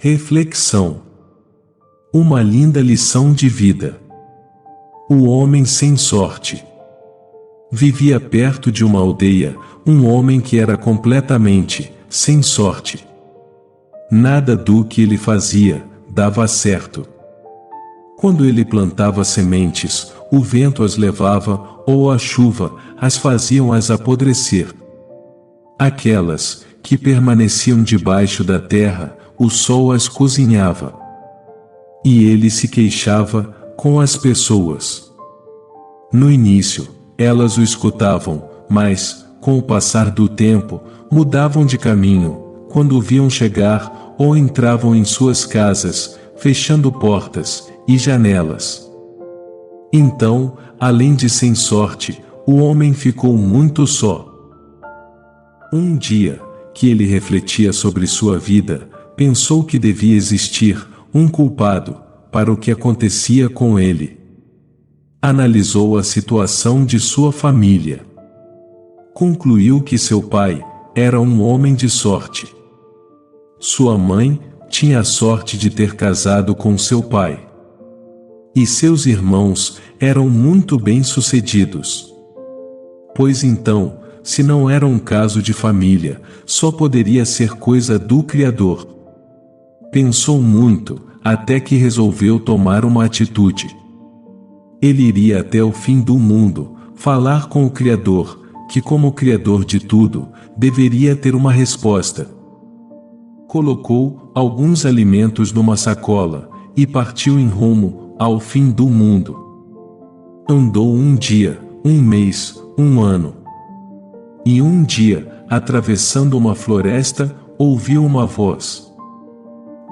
Reflexão. Uma linda lição de vida. O homem sem sorte. Vivia perto de uma aldeia, um homem que era completamente sem sorte. Nada do que ele fazia dava certo. Quando ele plantava sementes, o vento as levava, ou a chuva as faziam-as apodrecer. Aquelas que permaneciam debaixo da terra, o sol as cozinhava. E ele se queixava com as pessoas. No início, elas o escutavam, mas, com o passar do tempo, mudavam de caminho, quando o viam chegar, ou entravam em suas casas, fechando portas e janelas. Então, além de sem sorte, o homem ficou muito só. Um dia, que ele refletia sobre sua vida, pensou que devia existir um culpado para o que acontecia com ele. Analisou a situação de sua família. Concluiu que seu pai era um homem de sorte. Sua mãe tinha a sorte de ter casado com seu pai. E seus irmãos eram muito bem-sucedidos. Pois então, se não era um caso de família, só poderia ser coisa do Criador. Pensou muito, até que resolveu tomar uma atitude. Ele iria até o fim do mundo, falar com o Criador, que como Criador de tudo, deveria ter uma resposta. Colocou alguns alimentos numa sacola, e partiu em rumo ao fim do mundo. Andou um dia, um mês, um ano. E um dia, atravessando uma floresta, ouviu uma voz.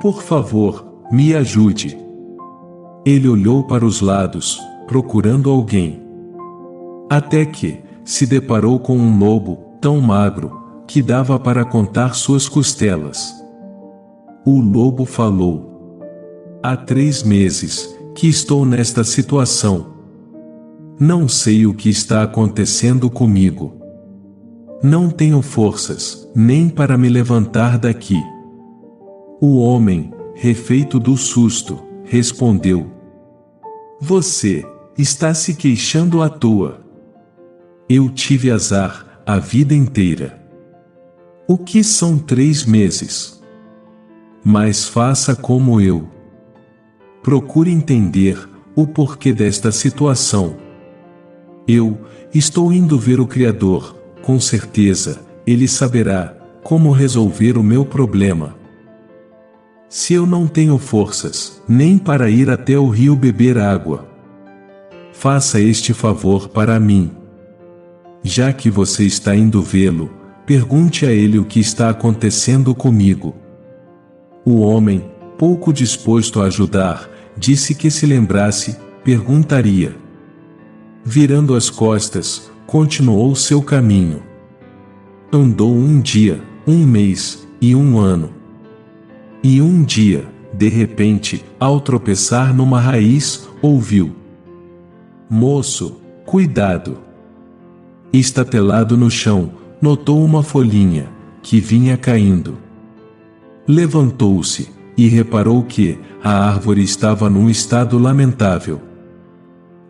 Por favor, me ajude. Ele olhou para os lados, procurando alguém. Até que se deparou com um lobo, tão magro, que dava para contar suas costelas. O lobo falou. Há 3 meses, que estou nesta situação. Não sei o que está acontecendo comigo. Não tenho forças, nem para me levantar daqui. O homem, refeito do susto, respondeu. Você está se queixando à toa. Eu tive azar a vida inteira. O que são 3 meses? Mas faça como eu. Procure entender o porquê desta situação. Eu estou indo ver o Criador. Com certeza, ele saberá como resolver o meu problema. Se eu não tenho forças, nem para ir até o rio beber água, faça este favor para mim. Já que você está indo vê-lo, pergunte a ele o que está acontecendo comigo. O homem, pouco disposto a ajudar, disse que se lembrasse, perguntaria. Virando as costas, continuou seu caminho. Andou um dia, um mês, e um ano. E um dia, de repente, ao tropeçar numa raiz, ouviu. Moço, cuidado! Estatelado no chão, notou uma folhinha, que vinha caindo. Levantou-se, e reparou que a árvore estava num estado lamentável.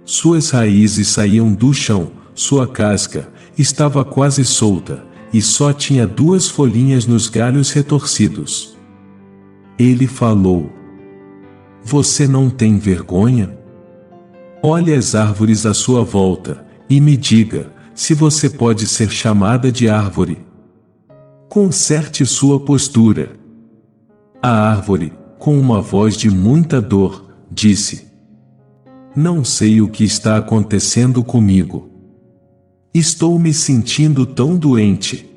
Suas raízes saíam do chão, sua casca estava quase solta, e só tinha 2 folhinhas nos galhos retorcidos. Ele falou. Você não tem vergonha? Olhe as árvores à sua volta, e me diga, se você pode ser chamada de árvore. Conserte sua postura. A árvore, com uma voz de muita dor, disse. Não sei o que está acontecendo comigo. Estou me sentindo tão doente.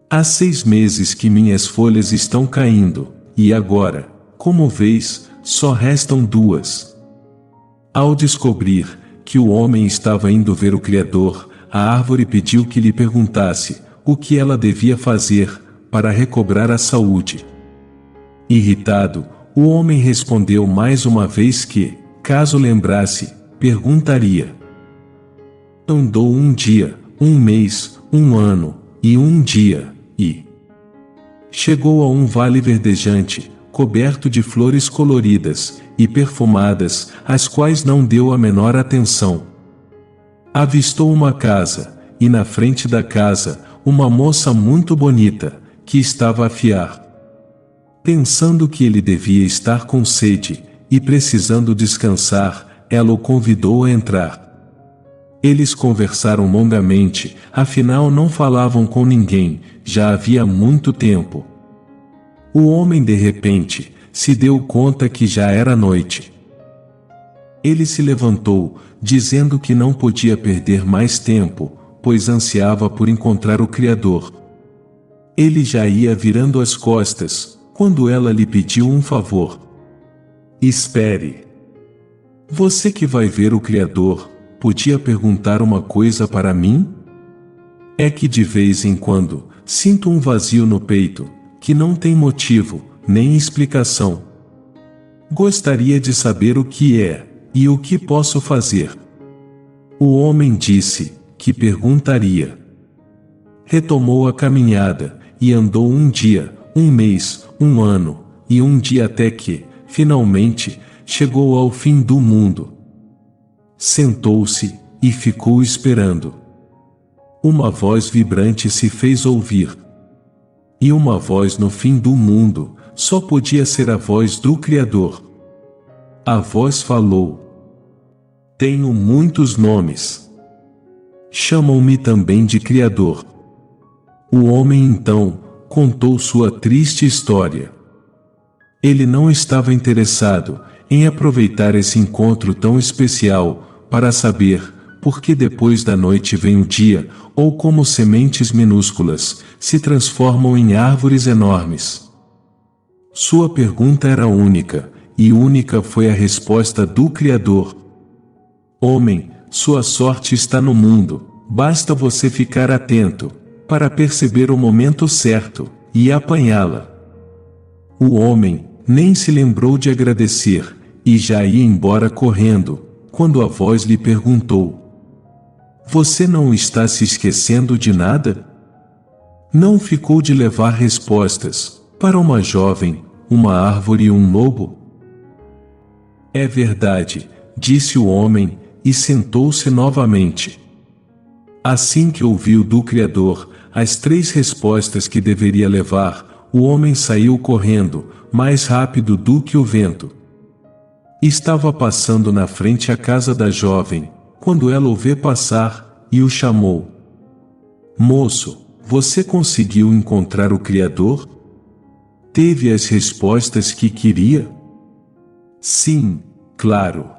Há 6 meses que minhas folhas estão caindo, e agora, como vês, só restam 2. Ao descobrir que o homem estava indo ver o Criador, a árvore pediu que lhe perguntasse o que ela devia fazer para recobrar a saúde. Irritado, o homem respondeu mais uma vez que, caso lembrasse, perguntaria. Andou um dia, um mês, um ano, e um dia, e chegou a um vale verdejante, coberto de flores coloridas e perfumadas, às quais não deu a menor atenção. Avistou uma casa, e na frente da casa, uma moça muito bonita, que estava a fiar. Pensando que ele devia estar com sede, e precisando descansar, ela o convidou a entrar. Eles conversaram longamente, afinal não falavam com ninguém, já havia muito tempo. O homem de repente, se deu conta que já era noite. Ele se levantou, dizendo que não podia perder mais tempo, pois ansiava por encontrar o Criador. Ele já ia virando as costas, quando ela lhe pediu um favor. Espere. Você que vai ver o Criador, podia perguntar uma coisa para mim? É que de vez em quando, sinto um vazio no peito, que não tem motivo, nem explicação. Gostaria de saber o que é, e o que posso fazer. O homem disse, que perguntaria. Retomou a caminhada, e andou um dia, um mês, um ano, e um dia até que, finalmente, chegou ao fim do mundo. Sentou-se, e ficou esperando. Uma voz vibrante se fez ouvir. E uma voz no fim do mundo, só podia ser a voz do Criador. A voz falou: tenho muitos nomes. Chamam-me também de Criador. O homem então contou sua triste história. Ele não estava interessado em aproveitar esse encontro tão especial para saber por que depois da noite vem o dia, ou como sementes minúsculas se transformam em árvores enormes. Sua pergunta era única, e única foi a resposta do Criador. Homem, sua sorte está no mundo, basta você ficar atento, para perceber o momento certo, e apanhá-la. O homem nem se lembrou de agradecer, e já ia embora correndo, quando a voz lhe perguntou: você não está se esquecendo de nada? Não ficou de levar respostas, para uma jovem, uma árvore e um lobo? É verdade, disse o homem, e sentou-se novamente. Assim que ouviu do Criador as 3 respostas que deveria levar, o homem saiu correndo, mais rápido do que o vento. Estava passando na frente a casa da jovem, quando ela o vê passar, e o chamou. Moço, você conseguiu encontrar o Criador? Teve as respostas que queria? Sim, claro.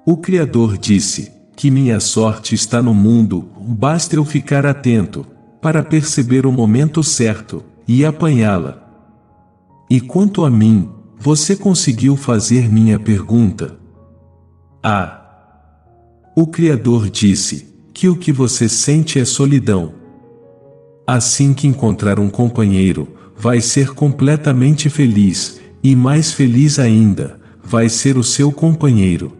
O Criador disse que minha sorte está no mundo, basta eu ficar atento, para perceber o momento certo, e apanhá-la. E quanto a mim, você conseguiu fazer minha pergunta? Ah! O Criador disse que o que você sente é solidão. Assim que encontrar um companheiro, vai ser completamente feliz, e mais feliz ainda, vai ser o seu companheiro.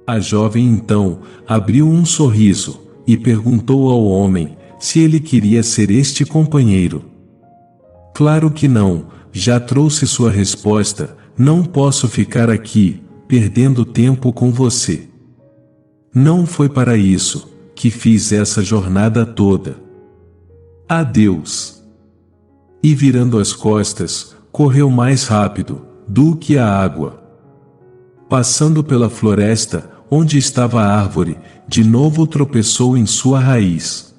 A jovem então abriu um sorriso, e perguntou ao homem se ele queria ser este companheiro. Claro que não, já trouxe sua resposta, não posso ficar aqui, perdendo tempo com você. Não foi para isso que fiz essa jornada toda. Adeus. E virando as costas, correu mais rápido do que a água. Passando pela floresta, onde estava a árvore, de novo tropeçou em sua raiz.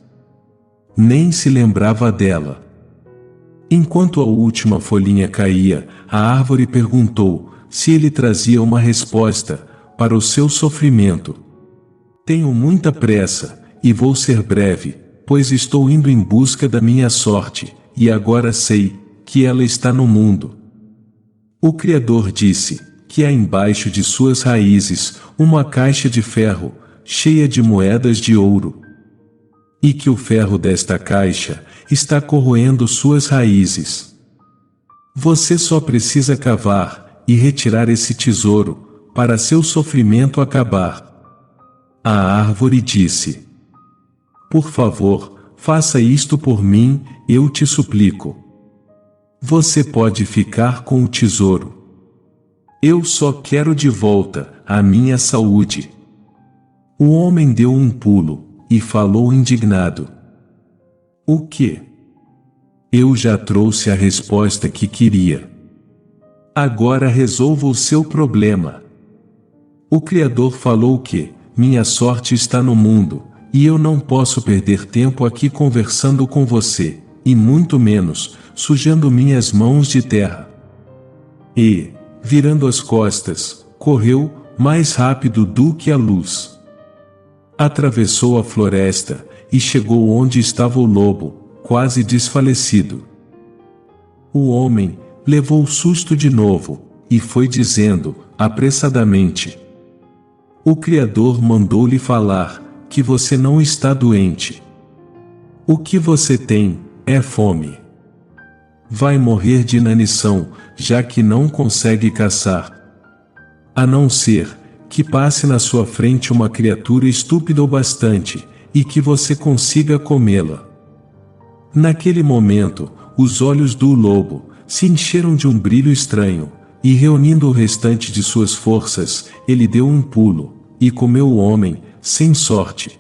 Nem se lembrava dela. Enquanto a última folhinha caía, a árvore perguntou se ele trazia uma resposta para o seu sofrimento. Tenho muita pressa, e vou ser breve, pois estou indo em busca da minha sorte, e agora sei que ela está no mundo. O Criador disse que há embaixo de suas raízes uma caixa de ferro, cheia de moedas de ouro. E que o ferro desta caixa está corroendo suas raízes. Você só precisa cavar e retirar esse tesouro, para seu sofrimento acabar. A árvore disse: por favor, faça isto por mim, eu te suplico. Você pode ficar com o tesouro. Eu só quero de volta a minha saúde. O homem deu um pulo e falou indignado: O quê? Eu já trouxe a resposta que queria. Agora resolva o seu problema. O Criador falou que minha sorte está no mundo, e eu não posso perder tempo aqui conversando com você, e muito menos sujando minhas mãos de terra. E, virando as costas, correu mais rápido do que a luz. Atravessou a floresta e chegou onde estava o lobo, quase desfalecido. O homem levou susto de novo e foi dizendo, apressadamente: O Criador mandou-lhe falar que você não está doente. O que você tem é fome. Vai morrer de inanição, já que não consegue caçar. A não ser que passe na sua frente uma criatura estúpida o bastante, e que você consiga comê-la. Naquele momento, os olhos do lobo se encheram de um brilho estranho, e reunindo o restante de suas forças, ele deu um pulo, e comeu o homem, sem sorte.